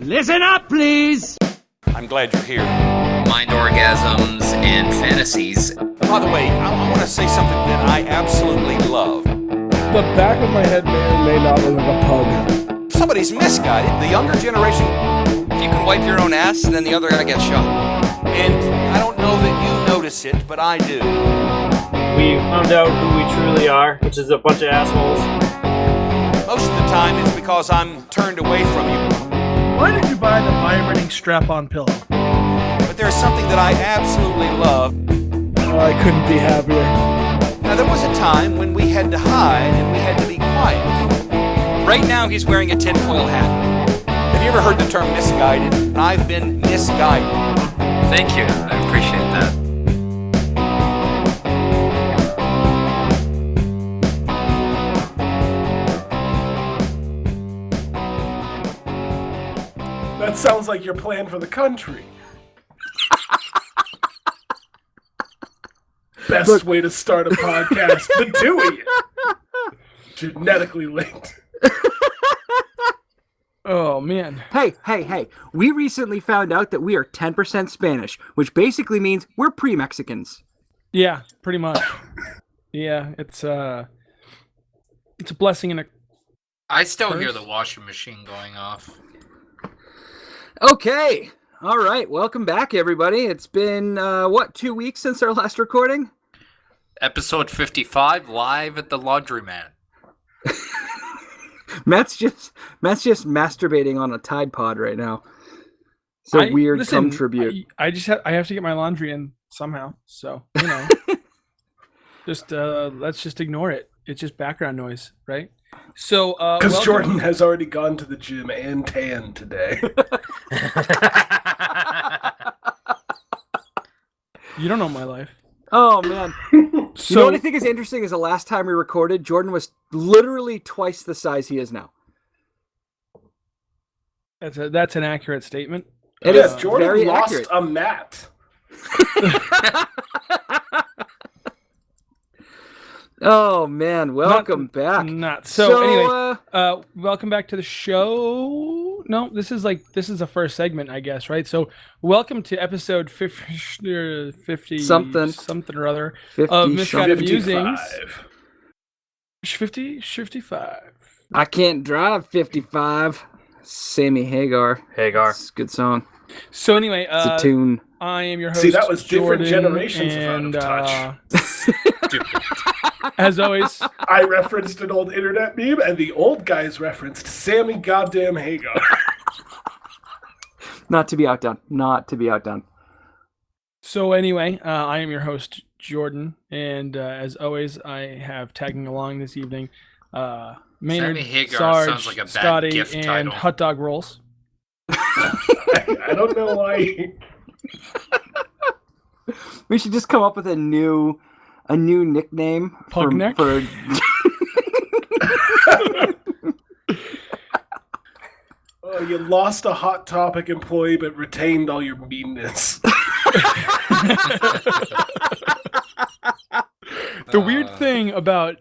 Listen up, please! I'm glad you're here. Mind orgasms and fantasies. By the way, I want to say something that I absolutely love. The back of my head may or may not look like a pug. Somebody's misguided. The younger generation. If you can wipe your own ass, then the other guy gets shot. And I don't know that you notice it, but I do. We found out who we truly are, which is a bunch of assholes. Most of the time it's because I'm turned away from you. Why did you buy the vibrating strap-on pillow? But there's something that I absolutely love. Oh, I couldn't be happier. Now, there was a time when we had to hide and we had to be quiet. Right now, he's wearing a tinfoil hat. Have you ever heard the term misguided? I've been misguided. Thank you. I appreciate that. That sounds like your plan for the country. Best way to start a podcast, but doing it. Genetically linked. Oh, man. Hey. We recently found out that we are 10% Spanish, which basically means we're pre-Mexicans. Yeah, pretty much. Yeah, it's a blessing and a I still curse. hear the washing machine going off. Okay. All right. Welcome back, everybody. It's been, 2 weeks since our last recording? Episode 55, live at the laundromat. Matt's just masturbating on a Tide Pod right now. It's a weird cum tribute. I have to get my laundry in somehow. So, just let's just ignore it. It's just background noise, right? So, Because Jordan has already gone to the gym and tan today. You don't know my life. Oh, man. So, You know what I think is interesting is the last time we recorded, Jordan was literally twice the size he is now. that's an accurate statement. It Yes, is Jordan very lost accurate. a mat. Oh, man. Welcome back. Anyway, welcome back to the show. No, this is a first segment, I guess, right? So, welcome to episode 50 something or other 50 of Misguided Musings. 55. 55. I can't drive 55. Sammy Hagar. It's a good song. So anyway, It's a tune. I am your host. See, that was different Jordan, generations and, of Out of Touch. as always, I referenced an old internet meme, and the old guys referenced Sammy goddamn Hagar. Not to be outdone. So anyway, I am your host, Jordan, and as always, I have tagging along this evening, Maynard, Sammy Hagar Sarge, sounds like a bad Scotty, gift and title. Hot Dog Rolls. I don't know why. We should just come up with a new nickname Pugneck? for Oh, you lost a Hot Topic employee, but retained all your meanness. The weird thing about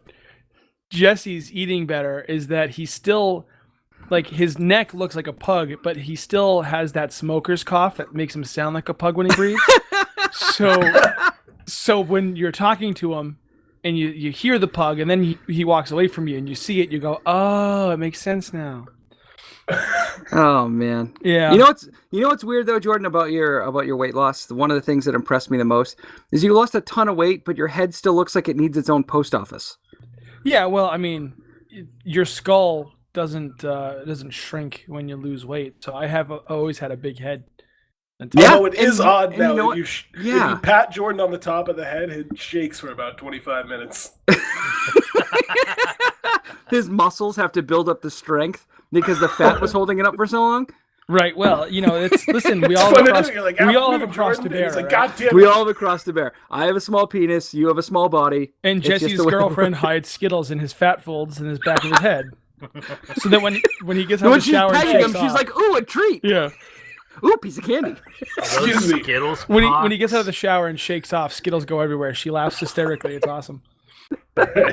Jesse's eating better is that he still, like, his neck looks like a pug, but he still has that smoker's cough that makes him sound like a pug when he breathes. So when you're talking to him and you hear the pug and then he walks away from you and you see it, you go, oh, it makes sense now. Oh, man. Yeah. You know what's weird though, Jordan, about your weight loss? One of the things that impressed me the most is you lost a ton of weight, but your head still looks like it needs its own post office. Yeah, well, I mean, your skull doesn't shrink when you lose weight. So I have always had a big head. Although it is odd now. You know If you pat Jordan on the top of the head, it shakes for about 25 minutes. His muscles have to build up the strength because the fat was holding it up for so long. Right. Well, listen. We all have a cross to bear. Like, Right? God damn it. We all have a cross to bear. I have a small penis. You have a small body. And It's just Jesse's the way- girlfriend hides Skittles in his fat folds in his back of his head, so that when he gets out of When the she's shower, pegging and him, shakes she's off. like, "Ooh, a treat! "Yeah." Ooh, piece of candy." Excuse me. Skittles When he gets out of the shower and shakes off, Skittles go everywhere. She laughs hysterically. It's awesome.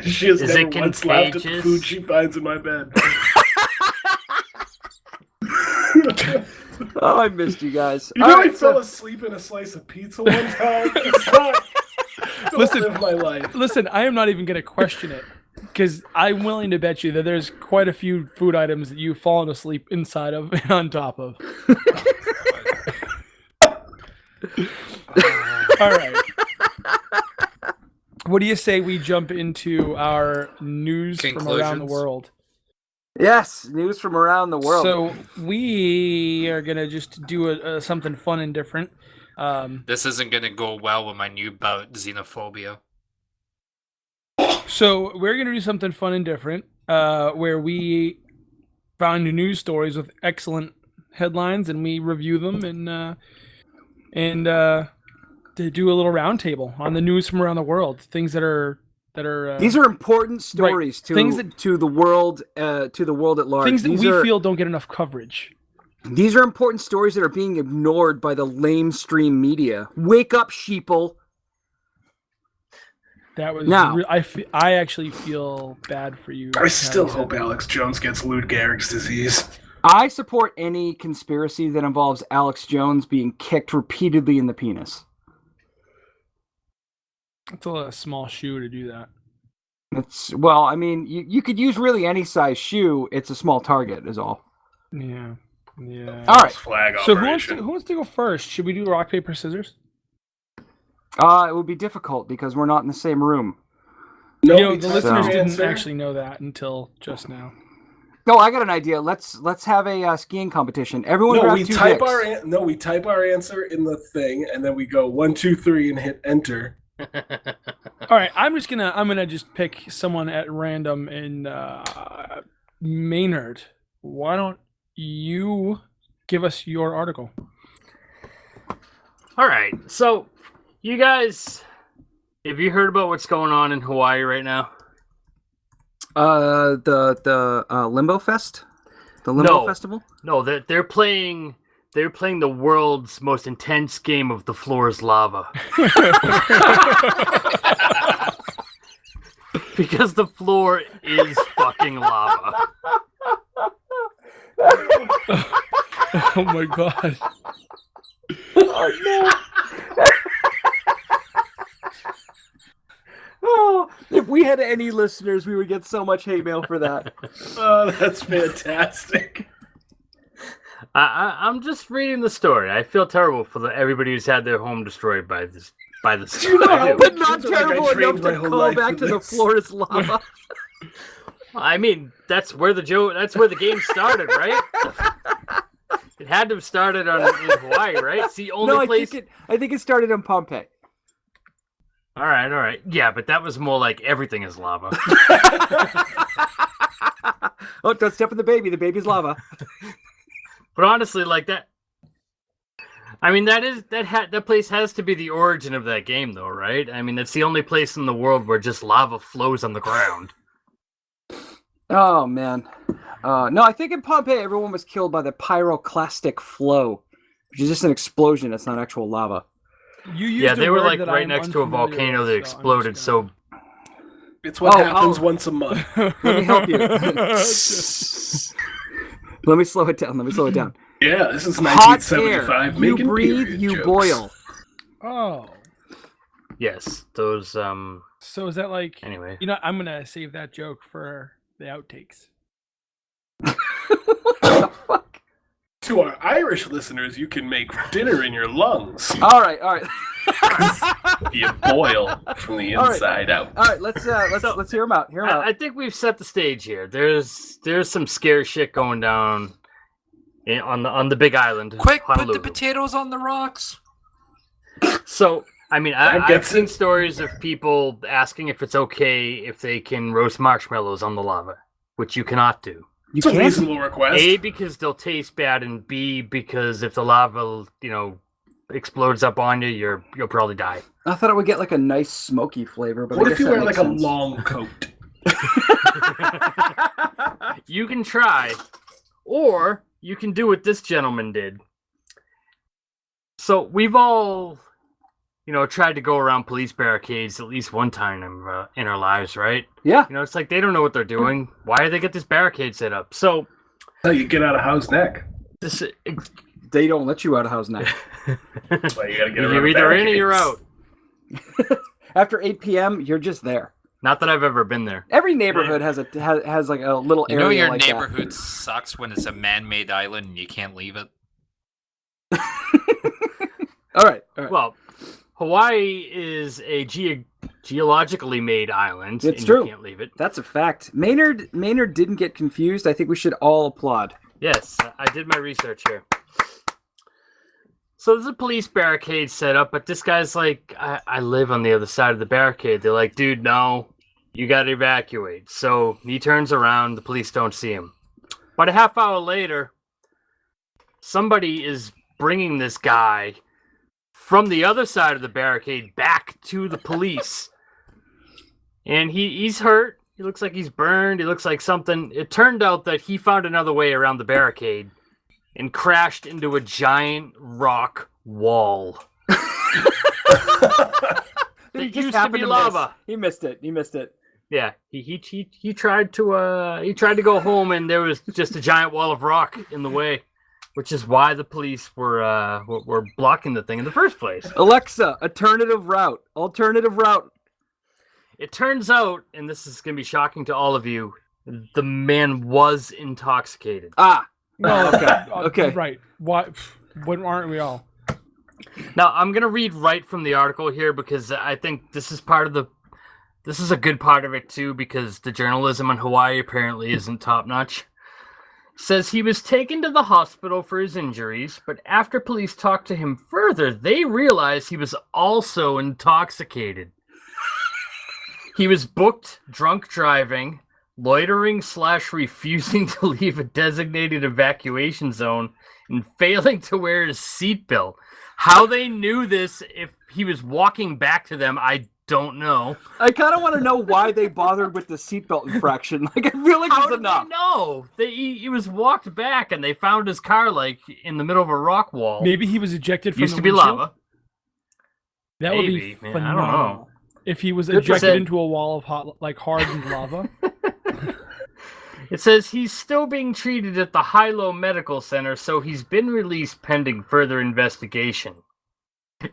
She has Is never it once laughed at the contagious? food she finds in my bed. Oh, I missed you guys. You know, I fell asleep in a slice of pizza one time. It's not. Listen, Live my life. Listen, I am not even going to question it because I'm willing to bet you that there's quite a few food items that you've fallen asleep inside of and on top of. All right. What do you say we jump into our news from around the world? Yes, news from around the world. So we are going to just do something fun and different. This isn't going to go well with my new bout xenophobia. So we're going to do something fun and different where we find news stories with excellent headlines and we review them and to do a little roundtable on the news from around the world, things that are these are important stories to the world at large. Things that we feel don't get enough coverage. These are important stories that are being ignored by the lamestream media. Wake up, sheeple. That was now. I actually feel bad for you. I still hope Alex Jones gets Lou Gehrig's disease. I support any conspiracy that involves Alex Jones being kicked repeatedly in the penis. It's a small shoe to do that. Well, I mean, you could use really any size shoe. It's a small target, is all. Yeah. All right. Flag so operation. who wants to go first? Should we do rock, paper, scissors? It would be difficult because we're not in the same room. No, the listeners didn't actually know that until just now. No, I got an idea. Let's have a skiing competition. Everyone grab two dicks. We type our answer in the thing, and then we go 1, 2, 3, and hit enter. All right, I'm gonna just pick someone at random in Maynard. Why don't you give us your article? All right, so you guys, have you heard about what's going on in Hawaii right now? The Limbo Fest, the Limbo Festival. No, they're playing. They're playing the world's most intense game of The Floor is Lava. Because the floor is fucking lava. Oh my god. Oh no. Oh, if we had any listeners, we would get so much hate mail for that. Oh, that's fantastic. I'm just reading the story. I feel terrible for everybody who's had their home destroyed by this. But not terrible enough to call back to the floor is lava. I mean, that's where the game started, right? It had to have started in Hawaii, right? It's the only place. I think it started in Pompeii. All right. Yeah, but that was more like everything is lava. Oh, don't step on the baby. The baby's lava. But honestly, like that. I mean, that place has to be the origin of that game, though, right? I mean, it's the only place in the world where just lava flows on the ground. Oh man, no, I think in Pompeii everyone was killed by the pyroclastic flow, which is just an explosion. It's not actual lava. They were like right next to a volcano that exploded. So it's what happens once a month. Let me help you. Let me slow it down. Yeah, this is 1975. Hot air. You breathe, you boil. Oh. Yes, those. So is that like? Anyway, I'm gonna save that joke for the outtakes. What the fuck? To our Irish listeners, you can make dinner in your lungs. All right. You boil from the inside out. All right, let's hear them out. I think we've set the stage here. There's some scary shit going down on the Big Island. Quick, Honolulu. put the potatoes on the rocks. So, I mean, I've seen stories of people asking if it's okay if they can roast marshmallows on the lava, which you cannot do. It's a reasonable request. A, because they'll taste bad, and B, because if the lava, explodes up on you, you'll probably die. I thought it would get like a nice smoky flavor, but what if you wear like a long coat? You can try, or you can do what this gentleman did. So we've all, tried to go around police barricades at least one time in our lives, right? Yeah. It's like they don't know what they're doing. Why do they get this barricade set up? So How you get out of Howe's neck? They don't let you out of house now. Well, you gotta get around You're the either in or you're out. barricades. After 8 p.m., you're just there. Not that I've ever been there. Every neighborhood has like a little You area know your like neighborhood sucks when it's a man-made island and you can't leave it. that. All right. Well, Hawaii is a geologically made island. It's and true. You can't leave it. That's a fact. Maynard didn't get confused. I think we should all applaud. Yes, I did my research here. So there's a police barricade set up, but this guy's like, I live on the other side of the barricade. They're like, dude, no, you got to evacuate. So he turns around. The police don't see him. But a half hour later, somebody is bringing this guy from the other side of the barricade back to the police. And he's hurt. He looks like he's burned. He looks like something. It turned out that he found another way around the barricade and crashed into a giant rock wall. That used to be lava. He missed it. Yeah, he tried to go home, and there was just a giant wall of rock in the way, which is why the police were blocking the thing in the first place. Alexa, alternative route. It turns out, and this is going to be shocking to all of you, the man was intoxicated. Ah. No, Okay. Right. Why? When aren't we all? Now, I'm going to read right from the article here because I think this is this is a good part of it too, because the journalism in Hawaii apparently isn't top notch. Says he was taken to the hospital for his injuries, but after police talked to him further, they realized he was also intoxicated. He was booked drunk driving, loitering / refusing to leave a designated evacuation zone, and failing to wear his seatbelt. How they knew this if he was walking back to them, I don't know. I kind of want to know why they bothered with the seatbelt infraction. Like, I feel like How it's did enough. they know? He was walked back, and they found his car like in the middle of a rock wall. Maybe he was ejected from Used the to be windshield? lava. That would Maybe, be man, I don't phenomenal. know. If he was Good ejected percent. into a wall of hardened lava. It says he's still being treated at the Hilo Medical Center, so he's been released pending further investigation.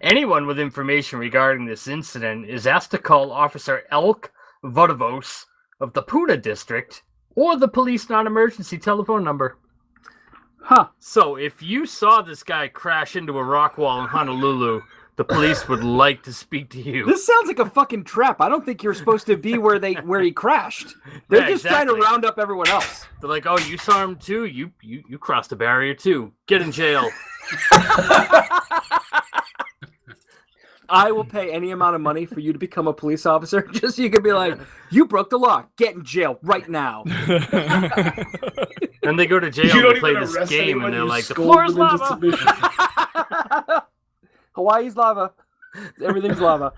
Anyone with information regarding this incident is asked to call Officer Elk Vodovos of the Puna District or the police non-emergency telephone number. Huh. So if you saw this guy crash into a rock wall in Honolulu, the police would like to speak to you. This sounds like a fucking trap. I don't think you're supposed to be where he crashed. They're Yeah, just trying to exactly. round up everyone else. They're like, oh, you saw him too? You crossed the barrier too. Get in jail. I will pay any amount of money for you to become a police officer, just so you can be like, you broke the law. Get in jail right now. And they go to jail You don't and play even this arrest game, anyone, and they're you like, the scold floor is them into lava. submission. Hawaii's lava. Everything's lava.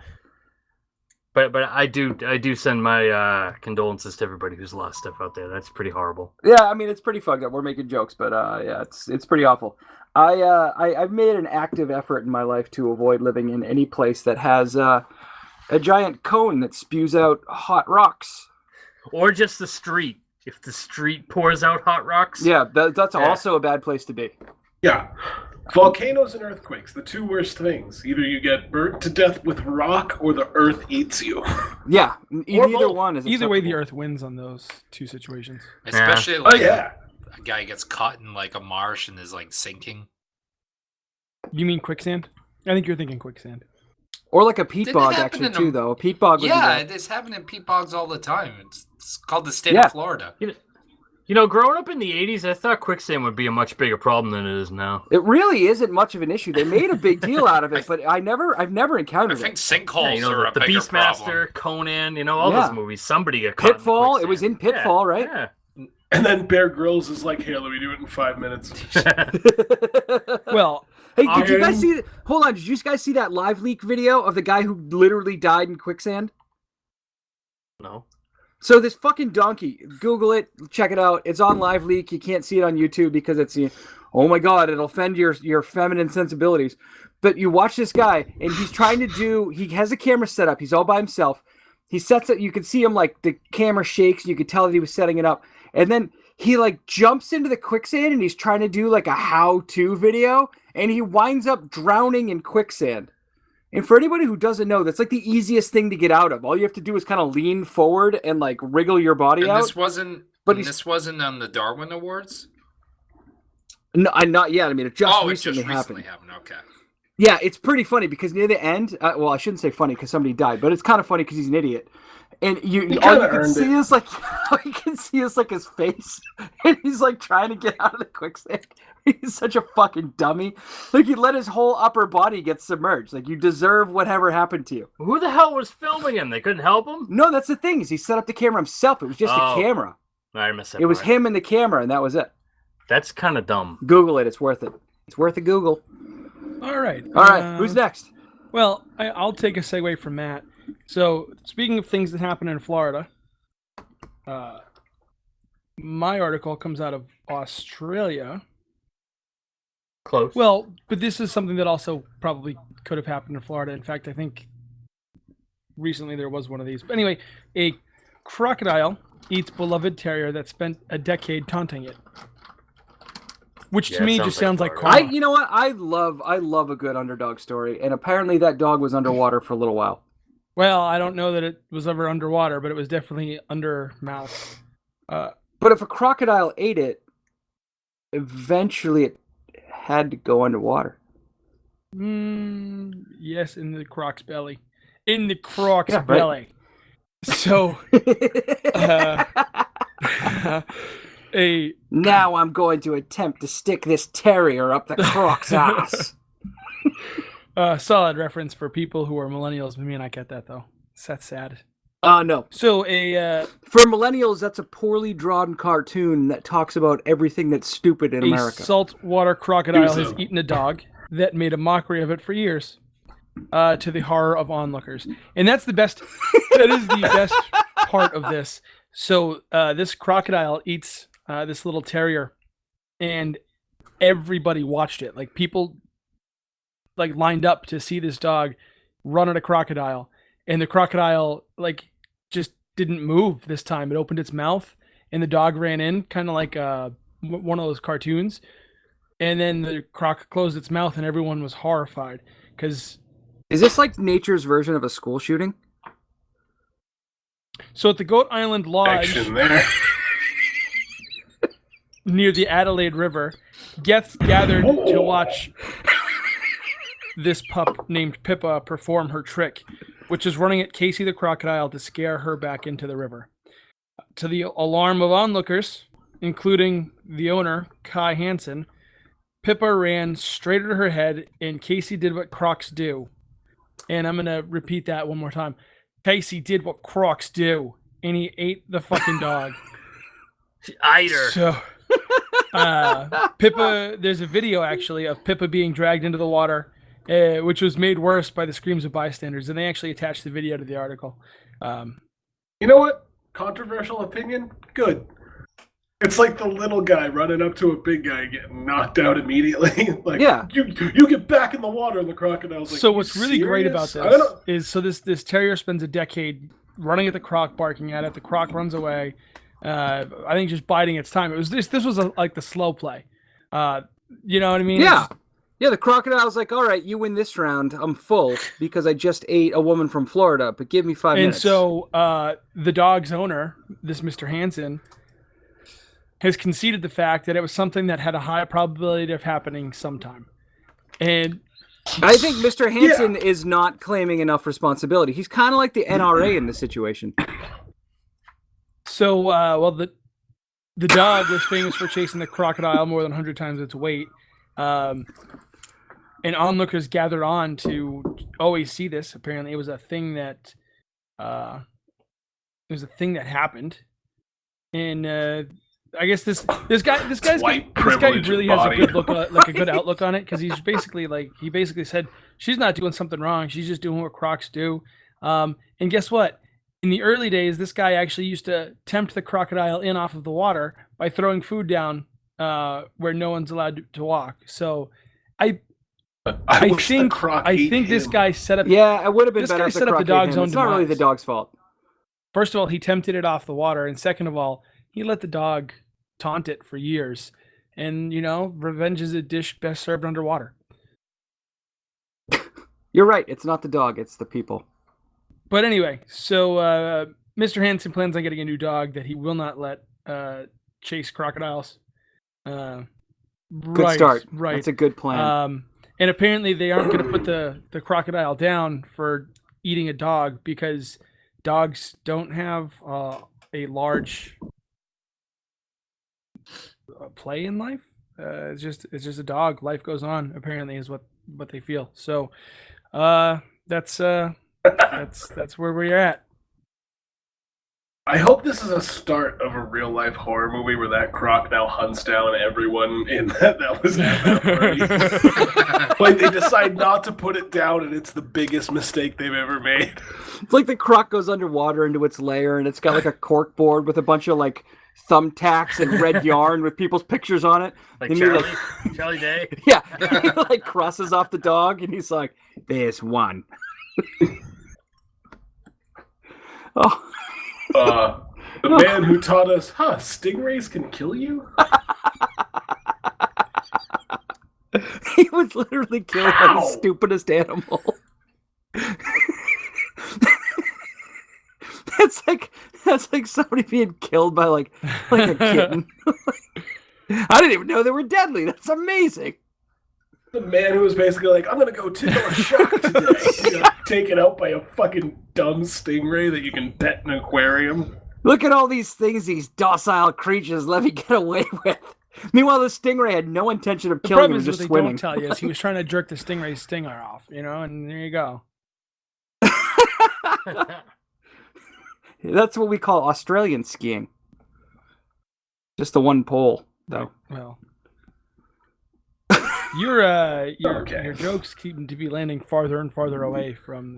But I do send my condolences to everybody who's lost stuff out there. That's pretty horrible. Yeah, I mean, it's pretty fucked up. We're making jokes, but yeah, it's pretty awful. I've made an active effort in my life to avoid living in any place that has a giant cone that spews out hot rocks. Or just the street. If the street pours out hot rocks. Yeah, that's Yeah. also a bad place to be. Yeah. Volcanoes and earthquakes, the two worst things. Either you get burnt to death with rock or the earth eats you. Yeah, Or either both. one is Either way, the acceptable. Earth wins on those two situations. Especially Oh, like yeah. a guy gets caught in like a marsh and is like sinking. You mean quicksand? I think you're thinking quicksand. Or like a peat Didn't it bog, happen actually, in too, a- though. A peat bog would Yeah, be it's happening in peat bogs all the time. It's called the state Yeah. of Florida. You know, growing up in the 80s, I thought quicksand would be a much bigger problem than it is now. It really isn't much of an issue. They made a big deal out of it, but I've never I encountered think it. sinkholes Yeah, you know, are a the bigger Beastmaster, Conan, all Yeah. those movies. Somebody got caught Pitfall. in It was in quicksand. Pitfall, right? Yeah. And then Bear Grylls is like, here, let me do it in 5 minutes. Well, Hey, did you guys Iron- see? Hold on, did you guys see that live leak video of the guy who literally died in quicksand? No. So this fucking donkey, Google it, check it out. It's on live leak. You can't see it on YouTube because it's, oh my god, it'll offend your feminine sensibilities. But you watch this guy, and he's trying to do. He has a camera set up. He's all by himself. He sets it. You can see him like the camera shakes. You could tell that he was setting it up, and then he like jumps into the quicksand and he's trying to do like a how-to video and he winds up drowning in quicksand. And for anybody who doesn't know, that's like the easiest thing to get out of. All you have to do is kind of lean forward and like wriggle your body out. This wasn't on the Darwin Awards? No, not yet. I mean, it just recently happened. Okay. Yeah, it's pretty funny because near the end, well, I shouldn't say funny because somebody died, but it's kind of funny because he's an idiot. And all you can see is like his face, and he's like trying to get out of the quicksand. He's such a fucking dummy. Like he let his whole upper body get submerged. Like you deserve whatever happened to you. Who the hell was filming him? They couldn't help him? No, that's the thing. Is he set up the camera himself? It was just a camera. I missed that. It was him and the camera, and that was it. That's kind of dumb. Google it. It's worth it. It's worth a Google. All right. Who's next? Well, I'll take a segue from Matt. So, speaking of things that happen in Florida, my article comes out of Australia. Close. Well, but this is something that also probably could have happened in Florida. In fact, I think recently there was one of these. But anyway, a crocodile eats beloved terrier that spent a decade taunting it. Which to me just sounds like karma. You know what? I love a good underdog story, and apparently that dog was underwater for a little while. Well, I don't know that it was ever underwater, but it was definitely under mouth. But if a crocodile ate it, eventually it had to go underwater. Yes, in the croc's belly. In the croc's belly. Right. So, now I'm going to attempt to stick this terrier up the croc's ass. Solid reference for people who are millennials. Me and I get that though. That's sad. No. So for millennials, that's a poorly drawn cartoon that talks about everything that's stupid in America. A saltwater crocodile has eaten a dog that made a mockery of it for years, to the horror of onlookers. And that's the best. That is the best part of this. So this crocodile eats this little terrier, and everybody watched it. Like people like lined up to see this dog run at a crocodile, and the crocodile like just didn't move this time. It opened its mouth and the dog ran in, kind of like one of those cartoons, and then the croc closed its mouth and everyone was horrified because is this like nature's version of a school shooting? So at the Goat Island Lodge near the Adelaide River, guests gathered to watch this pup named Pippa perform her trick, which is running at Casey the crocodile to scare her back into the river. To the alarm of onlookers, including the owner, Kai Hansen, Pippa ran straight at her head, and Casey did what crocs do. And I'm going to repeat that one more time. Casey did what crocs do, and he ate the fucking dog. Ate her. So, Pippa, there's a video actually of Pippa being dragged into the water, which was made worse by the screams of bystanders, and they actually attached the video to the article. You know what? Controversial opinion? Good. It's like the little guy running up to a big guy getting knocked out immediately. Like, yeah. You get back in the water, and the crocodile's like, so what's really great about this is this terrier spends a decade running at the croc, barking at it. The croc runs away. I think just biding its time. It was this was like the slow play. You know what I mean? Yeah. Yeah, the crocodile's like, all right, you win this round. I'm full because I just ate a woman from Florida, but give me 5 minutes. And so the dog's owner, this Mr. Hansen, has conceded the fact that it was something that had a high probability of happening sometime. And I think Mr. Hansen is not claiming enough responsibility. He's kind of like the NRA in this situation. So, the dog was famous for chasing the crocodile more than 100 times its weight. And onlookers gathered on to always see this. Apparently, it was a thing that happened. And I guess this guy really has a good look, like a good outlook on it, because he basically said she's not doing something wrong. She's just doing what crocs do. And guess what? In the early days, this guy actually used to tempt the crocodile in off of the water by throwing food down where no one's allowed to walk. So I think this guy set up. Yeah, it would have been this better guy if the set up croc the dog's ate him. own It's not really demise. the dog's fault. First of all, he tempted it off the water, and second of all, he let the dog taunt it for years. And, revenge is a dish best served underwater. You're right. It's not the dog. It's the people. But anyway, so Mr. Hansen plans on getting a new dog that he will not let chase crocodiles. Good Right, start. Right. That's a good plan. And apparently they aren't going to put the crocodile down for eating a dog because dogs don't have a large play in life. It's just a dog. Life goes on. Apparently, is what they feel. So that's where we're at. I hope this is a start of a real life horror movie where that croc now hunts down everyone in that was at that party. Like they decide not to put it down, and it's the biggest mistake they've ever made. It's like the croc goes underwater into its lair, and it's got like a cork board with a bunch of like thumbtacks and red yarn with people's pictures on it. Like And Charlie, he, Charlie Day. yeah, he like crosses off the dog, and he's like, "There's one." Oh. The man who taught us, stingrays can kill you? He was literally killed by the stupidest animal. That's like somebody being killed by like a kitten. I didn't even know they were deadly. That's amazing. The man who was basically like, I'm gonna go tickle a shark today. He got taken out by a fucking dumb stingray that you can pet in an aquarium. Look at all these things these docile creatures let me get away with. Meanwhile, the stingray had no intention of The killing problem him, is just what they swimming. don't tell you is he was trying to jerk the stingray's stinger off, and there you go. That's what we call Australian skiing. Just the one pole, though. Well, your Okay. jokes seem to be landing farther and farther away from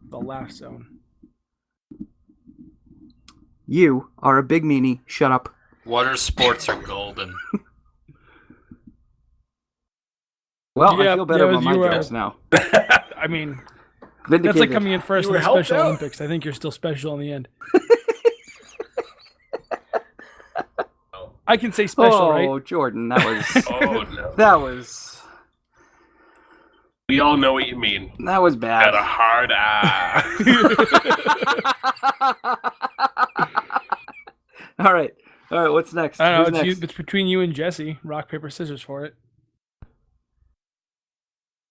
the laugh zone. You are a big meanie. Shut up. Water sports are golden. Well, Yeah, I feel better yeah, about my you are- jokes now. I mean, Vindicated. that's like coming in first You in were the helped Special out. Olympics. I think you're still special in the end. I can say special, oh, right? Jordan, that was Oh, no. that was We all know what you mean. Got bad. a hard eye. All right. What's next? I don't Who's know. next? It's between you and Jesse. Rock, paper, scissors for it.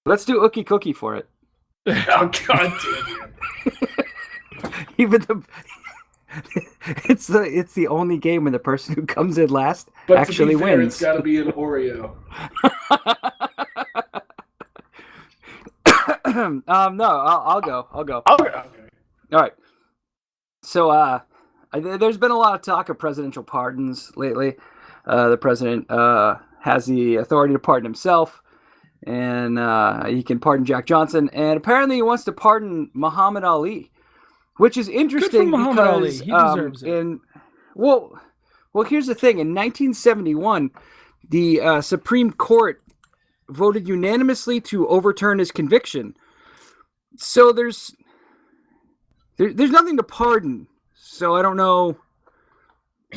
Let's do Ookie Cookie for it. Oh, God damn it. Even the it's the only game when the person who comes in last But actually to be fair, wins. it's got to be an Oreo. No, I'll go. Okay. All right. So, there's been a lot of talk of presidential pardons lately. The president has the authority to pardon himself, and he can pardon Jack Johnson. And apparently, he wants to pardon Muhammad Ali, which is interesting Muhammad Ali. because He deserves it. Well, here's the thing. In 1971, the Supreme Court voted unanimously to overturn his conviction. So there's nothing to pardon. So I don't know.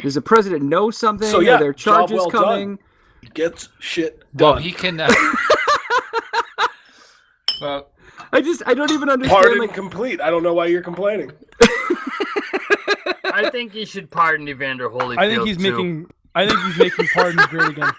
Does the president know something? So, yeah, Are there job charges well coming? Gets shit Well, done. he can. Well, I don't even understand. Pardon Like, complete. I don't know why you're complaining. I think he should pardon Evander Holyfield. I think he's making pardons great again.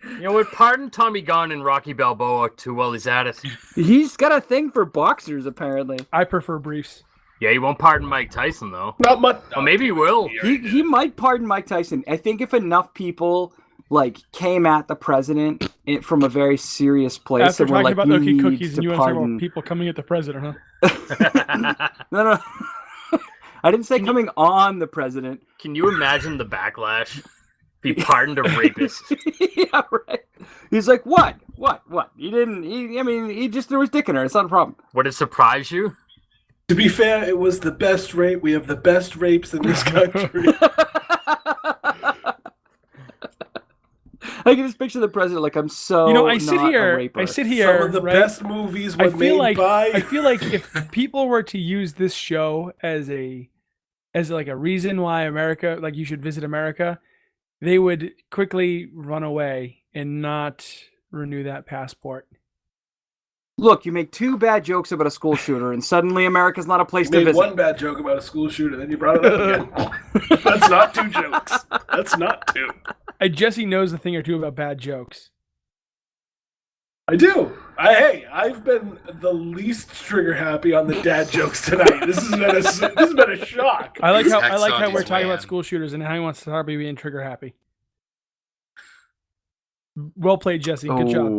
You know what? Pardon Tommy Gunn and Rocky Balboa too while he's at it. he's got a thing for boxers, apparently. I prefer briefs. Yeah, he won't pardon Mike Tyson though. Not much. Well, maybe he will. He might pardon Mike Tyson. I think if enough people like came at the president from a very serious place After and were talking like, about "You Ookie need Cookies, to and you want to talk pardon." about people coming at the president, huh? No. I didn't say coming on the president. Can you imagine the backlash? If he pardoned a rapist. Yeah, right. He's like, what? He didn't. He just threw his dick in her. It's not a problem. Would it surprise you? To be fair, it was the best rape. We have the best rapes in this country. I can just picture the president like, I'm so. I sit not a here. raper. I sit here. Some of the right? best movies were I feel made like by. I feel like if people were to use this show as a as like a reason why America, like you should visit America, they would quickly run away and not renew that passport. Look, you make 2 bad jokes about a school shooter, and suddenly America's not a place You to made visit. one bad joke about a school shooter, then you brought it up again. That's not 2 jokes. That's not 2. Jesse knows a thing or two about bad jokes. I do. I've been the least trigger happy on the dad jokes tonight. This has been a shock. I like how Hex we're on talking his about man. school shooters and how he wants to start being trigger happy. Well played, Jesse. Good job.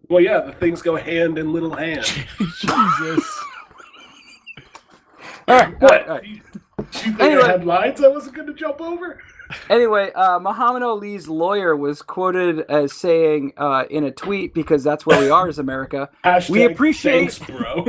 Well, yeah, the things go hand in little hand. Jesus. All right. What? Do you think Anyway. I had lines I wasn't going to jump over? Anyway, Muhammad Ali's lawyer was quoted as saying in a tweet, because that's where we are as America, Hashtag we appreciate thanks, bro.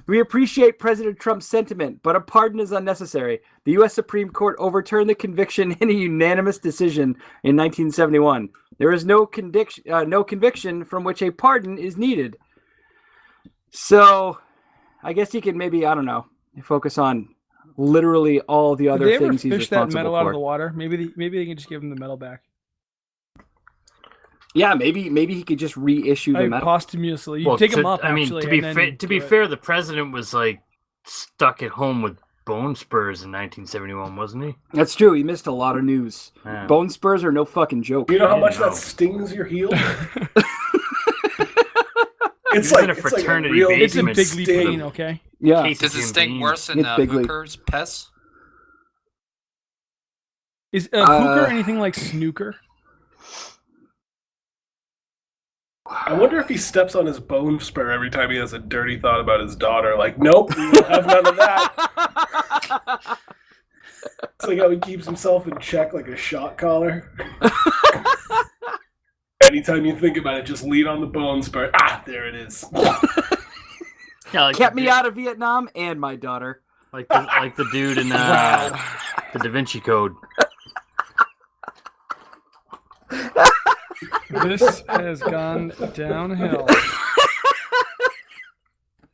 we appreciate President Trump's sentiment, but a pardon is unnecessary. The U.S. Supreme Court overturned the conviction in a unanimous decision in 1971. There is no conviction from which a pardon is needed. So, I guess he could maybe, I don't know, focus on literally all the Did other they ever things he's fish that responsible metal out of for. the water? Maybe they can just give him the metal back. Yeah, maybe he could just reissue the metal. Posthumously. You take him up, I mean, actually. to be and then fair, to be do it. fair, the president was like stuck at home with bone spurs in 1971, wasn't he? That's true. He missed a lot of news. Yeah. Bone spurs are no fucking joke. You know how I much didn't know. that stings your heel? It's It's like in a it's fraternity real It's a basement. bigly sting. pain, okay? Yeah. Case Does of it sting Jim worse than It's bigly. hookers, Pess? Is hooker anything like snooker? I wonder if he steps on his bone spur every time he has a dirty thought about his daughter. Like, nope, we will have none of that. It's like how he keeps himself in check like a shot collar. Anytime you think about it, just lean on the bone spur. Ah, there it is. Yeah, like Kept the me dude- out of Vietnam and my daughter. like the dude in the Da Vinci Code. This has gone downhill.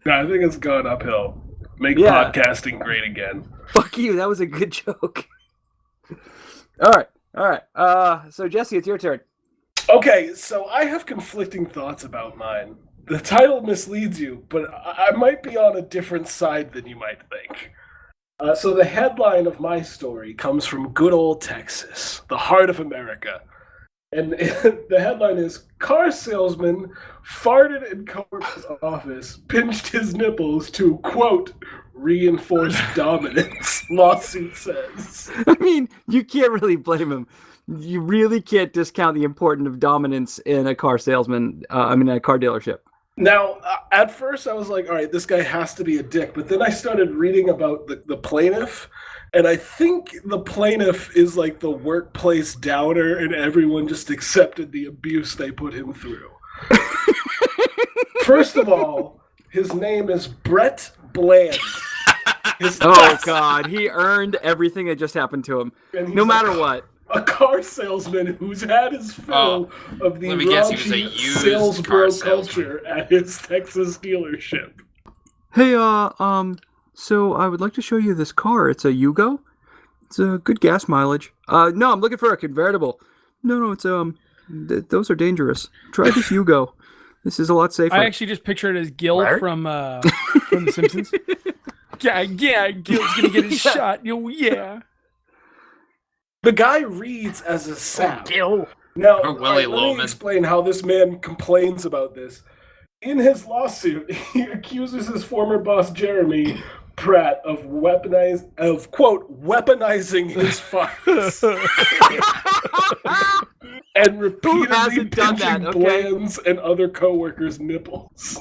Yeah, I think it's gone uphill. Make Yeah. podcasting great again. Fuck you. That was a good joke. All right. So Jesse, it's your turn. Okay, so I have conflicting thoughts about mine. The title misleads you, but I might be on a different side than you might think. So the headline of my story comes from good old Texas, the heart of America. And the headline is, car salesman farted in coworker's office, pinched his nipples to, quote, reinforce dominance, lawsuit says. I mean, you can't really blame him. You really can't discount the importance of dominance in a car salesman. A car dealership. Now, at first I was like, all right, this guy has to be a dick. But then I started reading about the plaintiff. And I think the plaintiff is like the workplace downer, and everyone just accepted the abuse they put him through. First of all, his name is Brett Bland. Oh, God. He earned everything that just happened to him. And he's No a- matter what. A car salesman who's had his fill of the let me guess, he was a raunchy used sales car bro salesman. culture at his Texas dealership. Hey, so I would like to show you this car. It's a Yugo. It's a good gas mileage. No, I'm looking for a convertible. No, it's, those are dangerous. Try this Yugo. This is a lot safer. I actually just pictured it as Gil Larry? from The Simpsons. Yeah, Gil's gonna get his shot. Yeah. The guy reads as a sap. Gil. Now, Or all Willie right, let me Loman. explain how this man complains about this. In his lawsuit, he accuses his former boss Jeremy Pratt of quote weaponizing his farts and repeatedly hasn't done pinching that, okay? Bland's and other coworkers' nipples.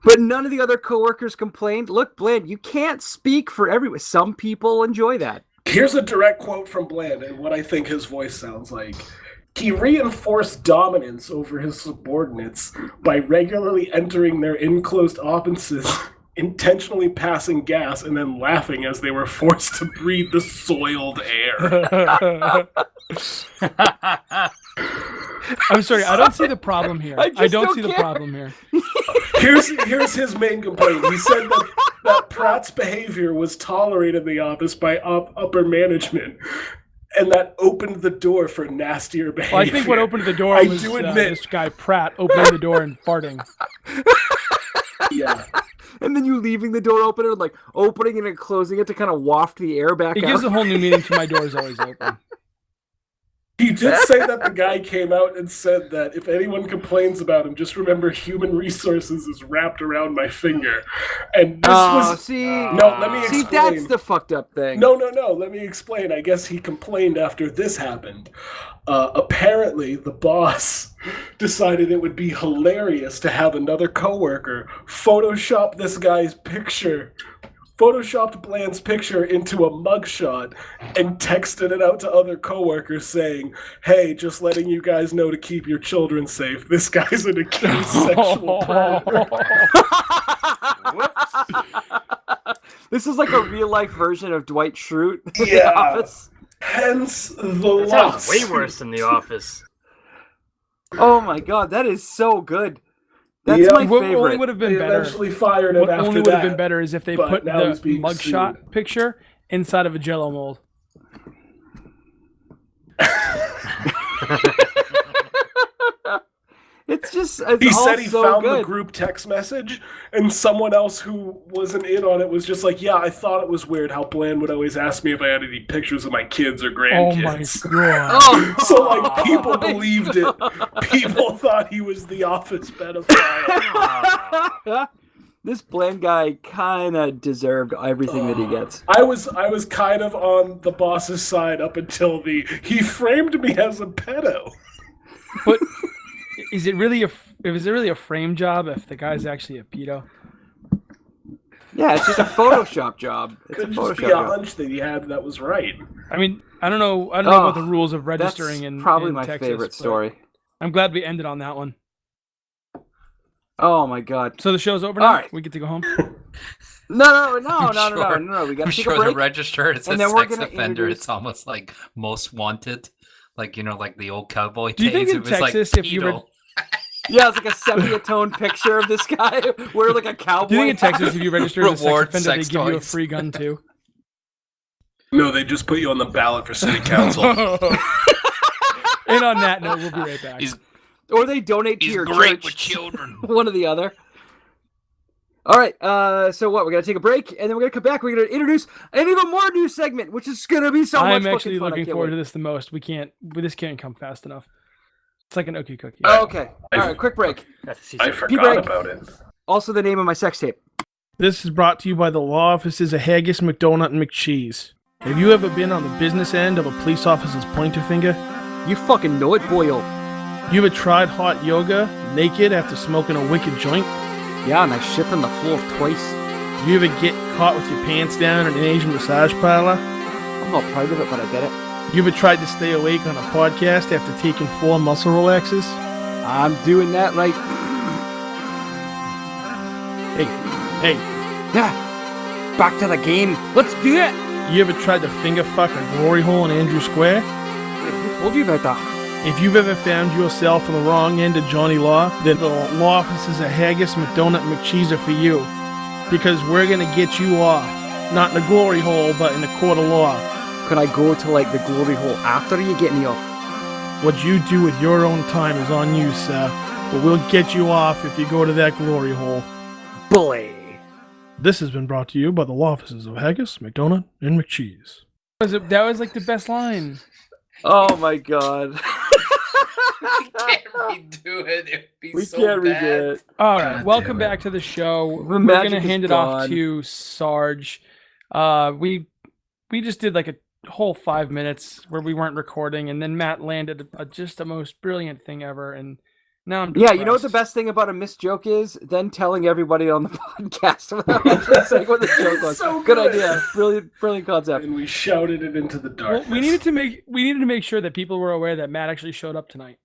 But none of the other coworkers complained. Look, Bland, you can't speak for everyone. Some people enjoy that. Here's a direct quote from Bland and what I think his voice sounds like. He reinforced dominance over his subordinates by regularly entering their enclosed offices, intentionally passing gas, and then laughing as they were forced to breathe the soiled air. I'm sorry, I don't see the problem here. I just don't don't see the care. problem here. Here's his main complaint. He said that Pratt's behavior was tolerated in the office by upper management, and that opened the door for nastier behavior. Well, I think what opened the door I was do admit- this guy Pratt opening the door and farting. Yeah. And then you leaving the door open and like opening it and closing it to kind of waft the air back It out. gives a whole new meaning to my door's always open. He did say that the guy came out and said that if anyone complains about him, just remember human resources is wrapped around my finger. And this was... see, No, let me explain. see, that's the fucked up thing. No, let me explain. I guess he complained after this happened. Apparently, the boss decided it would be hilarious to have another coworker Photoshop this guy's picture, Photoshopped Bland's picture into a mugshot and texted it out to other coworkers saying, "Hey, just letting you guys know to keep your children safe. This guy's an accused sexual predator." This is like a real life version of Dwight Schrute in Yeah. The Office. Hence the That loss. sounds way worse than The Office. Oh my god, that is so good. That's Yeah. my What only favorite. would have been They better. eventually fired him What after only that. would have been better is if they but put now he's the being mugshot sued. picture inside of a Jello mold. It's just it's He all said he so found good. the group text message, and someone else who wasn't in on it was just like, "Yeah, I thought it was weird how Bland would always ask me if I had any pictures of my kids or Oh my grandkids." god. Oh, So, like, people believed it. People thought he was the Office pedophile. This Bland guy kind of deserved everything that he gets. I was kind of on the boss's side up until he framed me as a pedo. But is it really a frame job if the guy's actually a pedo? Yeah, it's just a Photoshop job. It's a Could just be Photoshop a job. hunch that he had that was right. I mean, I don't know about the rules of registering That's in probably in my Texas, favorite but story. I'm glad we ended on that one. Oh my god. So the show's over now. All right. We get to go home. No. We I'm got to take sure a to break. register as a and then we're sex gonna offender. introduce- It's almost like most wanted, like like the old cowboy Do you days. think in It was Texas, like if you pedo. Yeah, it's like a sepia-toned picture of this guy wearing like a cowboy. Do you think in Texas, if you register as a sex Reward offender, sex they give you a toys. free gun too? No, they just put you on the ballot for city council. And on that note, we'll be right back. He's Or they donate to he's your great church. with children. One or the other. All right, so what? We're going to take a break, and then we're going to come back. We're going to introduce an even more new segment, which is going to be so much I'm fucking actually fun. I looking can't forward wait. to this the most. This can't come fast enough. It's like an Okie cookie. Oh, okay. All right, quick break. I Pee forgot break. about it. Also the name of my sex tape. This is brought to you by the law offices of Haggis, McDonut, and McCheese. Have you ever been on the business end of a police officer's pointer finger? You fucking know it, boyo. You ever tried hot yoga naked after smoking a wicked joint? Yeah, and I shit on the floor twice. You ever get caught with your pants down in an Asian massage parlor? I'm not proud of it, but I did it. You ever tried to stay awake on a podcast after taking 4 muscle relaxes? I'm doing that right. Hey, Yeah. Back to the game. Let's do it. you ever tried to finger fuck a glory hole in Andrew Square? Who told you about that? If you've ever found yourself on the wrong end of Johnny Law, then the law offices of Haggis, McDonut, and McCheese are for you. Because we're gonna get you off. Not in the glory hole, but in the court of law. Can I go to like the glory hole after you get me off? What you do with your own time is on you, sir. But we'll get you off if you go to that glory hole. Bully. This has been brought to you by the law offices of Haggis, McDonut, and McCheese. That was like the best line. Oh my god. We can't redo it. It'd be We so can't bad. redo it. All right, God welcome damn it. back to the show. We're magic gonna is hand it off gone. to Sarge. We just did like a whole 5 minutes where we weren't recording, and then Matt landed just the most brilliant thing ever. And now I'm Yeah, you know what the depressed. best thing about a missed joke is? Then telling everybody on the podcast without actually saying what the joke was. So good good. idea. Brilliant concept. And we shouted it into the Well, darkness. we needed to make sure that people were aware that Matt actually showed up tonight.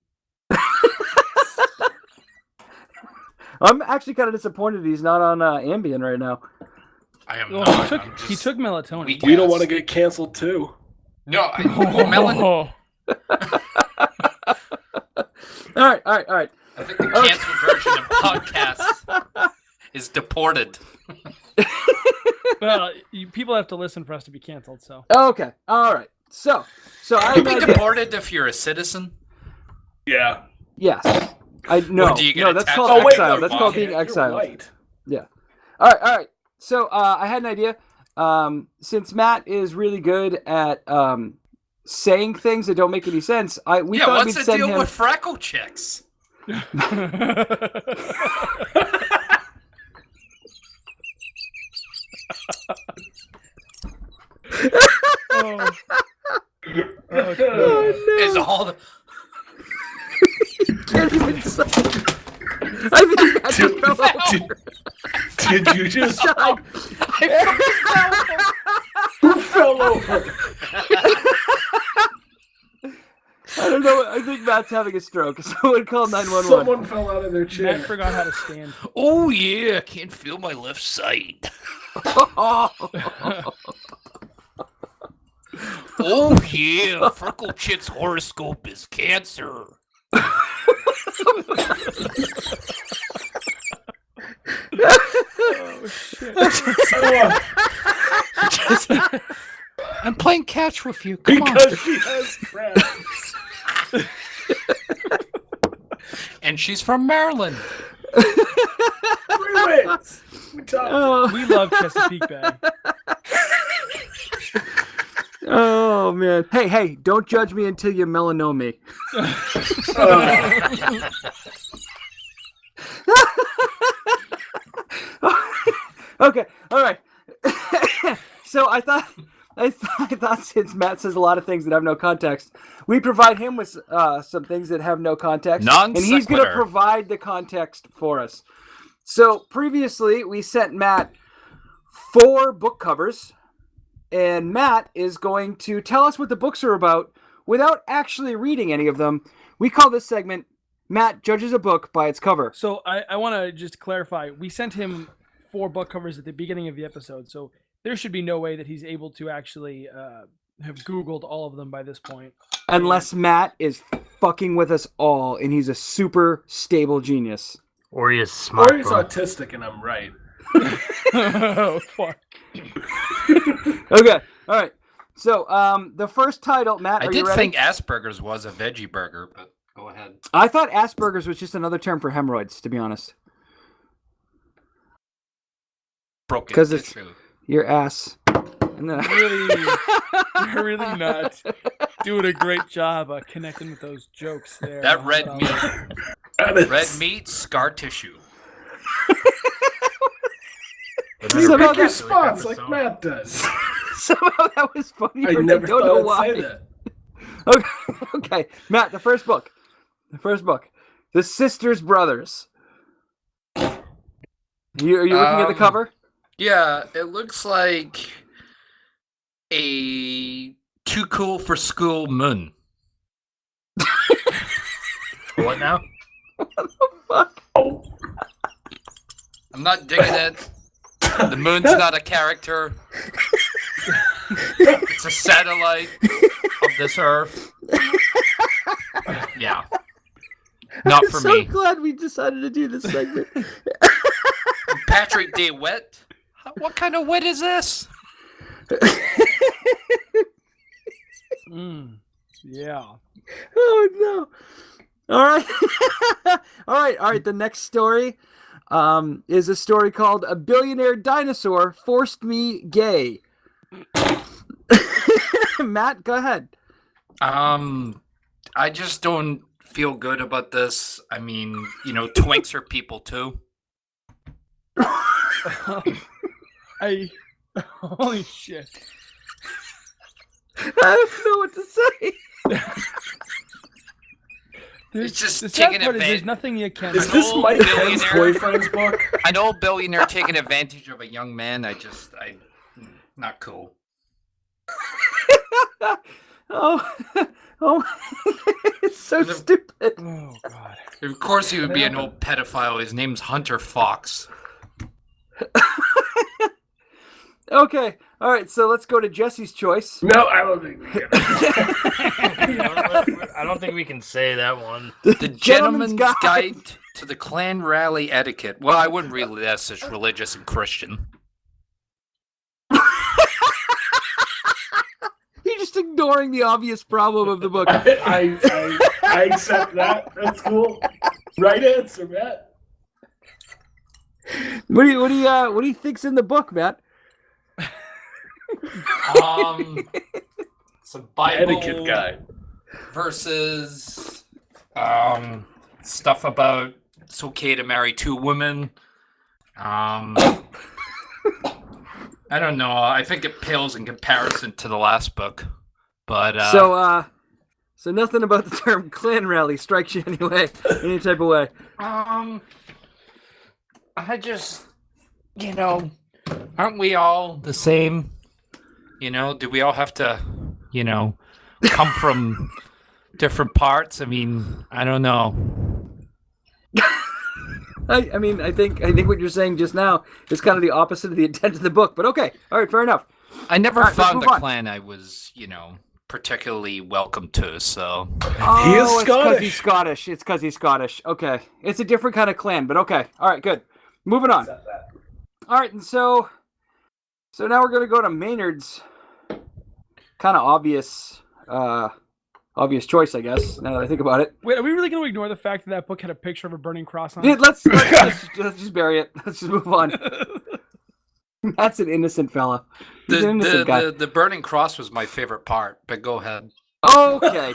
I'm actually kind of disappointed he's not on Ambien right now. I am Well, not. he took melatonin. weak We don't ass. want to get canceled too. No, melon. Oh. All right. I think the canceled version of podcasts is deported. Well, people have to listen for us to be canceled. So Okay. All right. So I Can you be imagine- deported if you're a citizen? Yeah. Yes. No. do you get No, that's attached called to exile. the That's body? called being You're exiled. white. All right. So I had an idea. Since Matt is really good at saying things that don't make any sense, we thought what's we'd the send deal him. with freckle chicks? oh. Is all the Can't even say. I think Matt just fell over. Did you just Died. who fell over? I don't know. I think Matt's having a stroke. Someone call 911. Someone fell out of their chair. Matt forgot how to stand. Oh yeah, I can't feel my left side. Oh yeah, freckle chick's horoscope is Cancer. Oh shit! I'm playing catch with you. Come Because she has crabs. And she's from Maryland. 3 wins. We talked. We love Chesapeake Bay. Oh man. Hey, don't judge me until you melanoma me. Okay, all right. So I thought since Matt says a lot of things that have no context, we provide him with some things that have no context, Non and he's going to sequitur. provide the context for us. So previously, we sent Matt 4 book covers, and Matt is going to tell us what the books are about without actually reading any of them. We call this segment "Matt Judges a Book by Its Cover." So I want to just clarify. We sent him 4 book covers at the beginning of the episode, so there should be no way that he's able to actually have Googled all of them by this point. Unless Matt is fucking with us all, and he's a super stable genius. Or he's smart. Or he's autistic and I'm right. Oh fuck! Okay, all right. So, the first title, Matt, I are you did ready? think Asperger's was a veggie burger, but go ahead. I thought Asperger's was just another term for hemorrhoids, to be honest. Broken 'Cause it's- tissue. Your ass. And then You're really not doing a great job connecting with those jokes there. That red But, meat. That is- Red meat, scar tissue. Somehow Pick your that- spots like Matt does. somehow that was funny. I but never I don't know thought I'd why. say that. Okay, Matt, the first book. The Sisters Brothers. Are you looking at the cover? Yeah, it looks like a too cool for school moon. What now? Fuck. I'm not digging it. The moon's not a character. It's a satellite of this Earth. Yeah. Not I'm for so me. glad we decided to do this segment. Patrick DeWitt? What kind of wit is this? Yeah. Oh no! All right, all right. The next story is a story called "A Billionaire Dinosaur Forced Me Gay." Matt, go ahead. I just don't feel good about this. I mean, twinks are people too. Holy shit. I don't know what to say. It's just The sad taking part is there's advantage. nothing you can Is do. this old Mike Penn's billionaire. boyfriend's book? I know a billionaire taking advantage of a young man. Not cool. Oh, it's so stupid. Oh god. Of course, he would be an old pedophile. His name's Hunter Fox. Okay, All right, so let's go to Jesse's choice. No, I don't think we can. I don't think we can say that one. The Gentleman's Guide to the Clan Rally Etiquette. Well, I wouldn't read this as religious and Christian. He's just ignoring the obvious problem of the book. I accept that. That's cool. Right answer, Matt. What do you think's in the book, Matt? Some Bible Etiquette guy versus stuff about it's okay to marry 2 women. I don't know. I think it pales in comparison to the last book. But so nothing about the term clan rally strikes you anyway, any type of way. I just, aren't we all the same? Do we all have to, come from different parts? I mean, I don't know. I think what you're saying just now is kind of the opposite of the intent of the book, but okay. All right, fair enough. I never All right, found let's a move on. clan I was, particularly welcome to, so. Oh, He is it's because he's Scottish. Scottish. It's because he's Scottish. Okay. It's a different kind of clan, but okay. All right, good. Moving on. All right, and so now we're going to go to Maynard's kind of obvious choice, I guess, now that I think about it. Wait, are we really going to ignore the fact that that book had a picture of a burning cross on Yeah, it? let's just bury it. Let's just move on. That's an innocent fella. He's an innocent guy. The burning cross was my favorite part, but go ahead. Okay.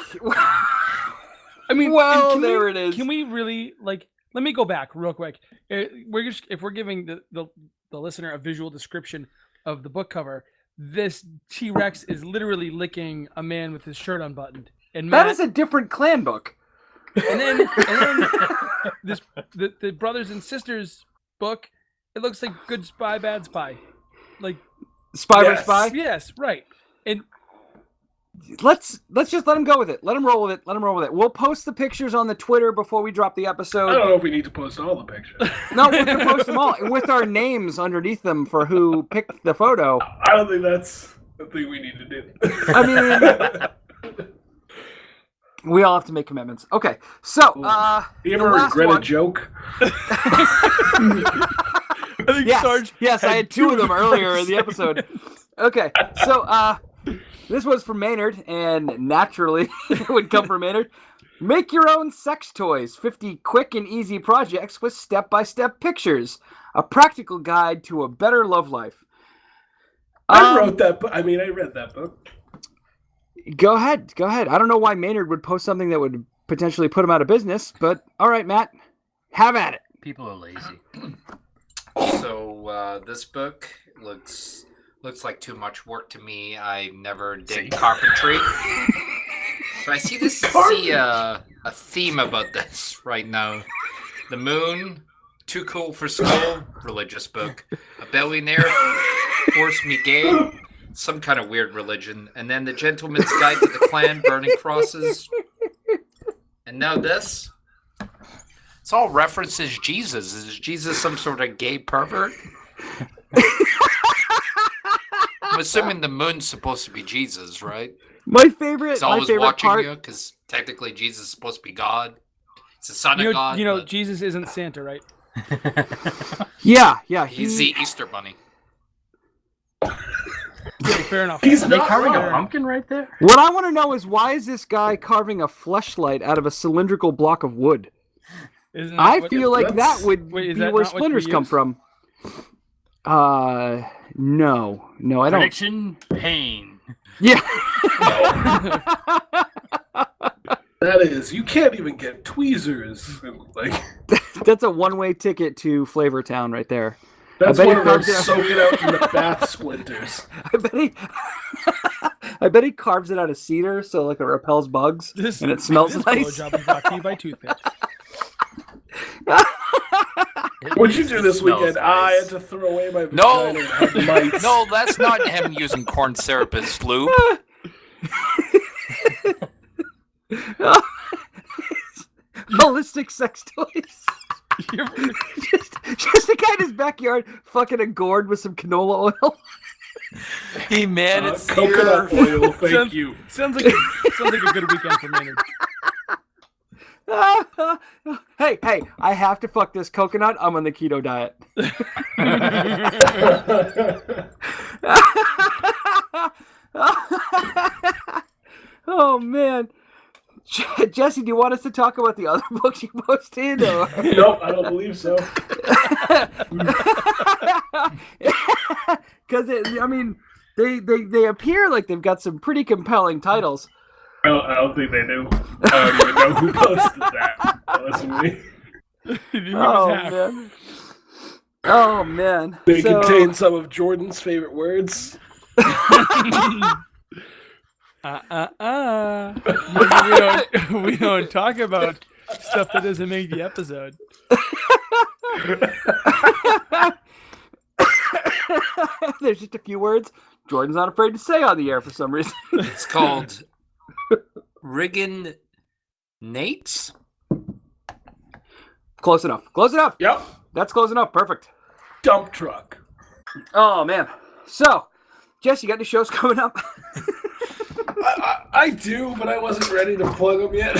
I mean, Well, and there it is. Can we really let me go back real quick. If we're giving the listener a visual description of the book cover, this T-Rex is literally licking a man with his shirt unbuttoned. And That Matt, is a different clan book. and then the brothers and sisters book, it looks like Good Spy, Bad Spy. Like Spy by Yes. Spy. yes, right. And Let's just let him go with it. Let him roll with it. We'll post the pictures on the Twitter before we drop the I episode. don't know if we need to post all the pictures. No, we're gonna post them all with our names underneath them for who picked the photo. I don't think that's the thing we need to do. I mean, we all have to make commitments. Okay, so you the ever last regret one- a joke? I think Sarge Yes, I had two of them earlier in the episode. Okay, so this was from Maynard, and naturally it would come from Maynard. Make your own sex toys. 50 quick and easy projects with step-by-step pictures. A practical guide to a better love life. I wrote that book. I mean, I read that book. Go ahead. I don't know why Maynard would post something that would potentially put him out of business, but all right, Matt, have at it. People are lazy. So this book looks like too much work to me. I never did carpentry. But I see a theme about this right now. The moon, too cool for school, religious book. A billionaire, forced me gay, some kind of weird religion. And then the Gentleman's Guide to the Clan, burning crosses. And now this. It's all references Jesus. Is Jesus some sort of gay pervert? I'm assuming the moon's supposed to be Jesus, right? My favorite. He's always my favorite watching part. you because technically Jesus is supposed to be God. It's the son You of know, God. but Jesus isn't Santa, right? Yeah. he's the Easter bunny. Okay, fair enough. He's Are they not carving wrong. a pumpkin right there? What I want to know is why is this guy carving a fleshlight out of a cylindrical block of wood? Isn't that I what- feel like that that's- would Wait, is be that where not what splinters we come use? from. No, I don't. Prediction: pain. Yeah. That is, you can't even get tweezers. Like That's a one-way ticket to Flavortown right there. that's bet one he of those carved it- soak it out in the bath splinters. I bet he carves it out of cedar so like it repels bugs and it smells this nice. blowjob is brought to you by toothpicks. What'd you do this Smells weekend? nice. I had to throw away my No. vagina and have mites. No, that's not him using corn syrup as lube. Holistic sex toys. just a guy in his backyard fucking a gourd with some canola oil. Hey man, it's coconut oil. Thank Sounds- you. Sounds like a good weekend for Maynard. Hey, I have to fuck this coconut. I'm on the keto diet. Oh man. Jesse, do you want us to talk about the other books you posted? Or? Nope, I don't believe so. Because I mean, they appear like they've got some pretty compelling titles. I don't think they do. I don't even know who posted that. Listen to me. He was hacked. Man. Oh man. They So- contain some of Jordan's favorite words. We don't talk about stuff that doesn't make the episode. There's just a few words Jordan's not afraid to say on the air for some reason. It's called Riggin Nates. Close enough. Close enough. Yep. That's close enough. Perfect. Dump truck. Oh man. So, Jess, you got any shows coming up? I do, but I wasn't ready to plug them yet.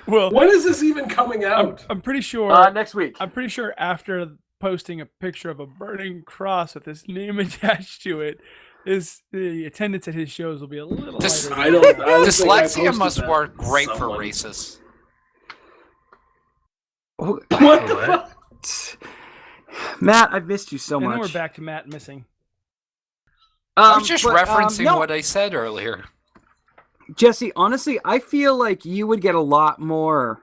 Well, When is this even coming out? I'm pretty sure. Next week. I'm pretty sure after posting a picture of a burning cross with his name attached to it, the attendance at his shows will be a little This- lighter. I don't think I Dyslexia posted must that work with great for someone. racists. What the fuck? Matt, I've missed you so And much. then we're back to Matt missing. I was just but, referencing no, what I said earlier. Jesse, honestly, I feel like you would get a lot more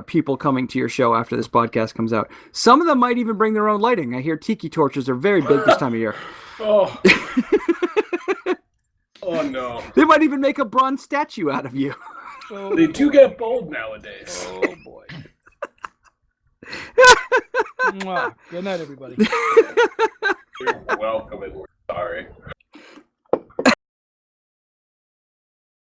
people coming to your show after this podcast comes out. Some of them might even bring their own lighting. I hear tiki torches are very big this time of year. Oh. Oh no. They might even make a bronze statue out of you. They do get bold nowadays. Oh boy. Mwah. Good night, everybody. You're welcome and we're sorry.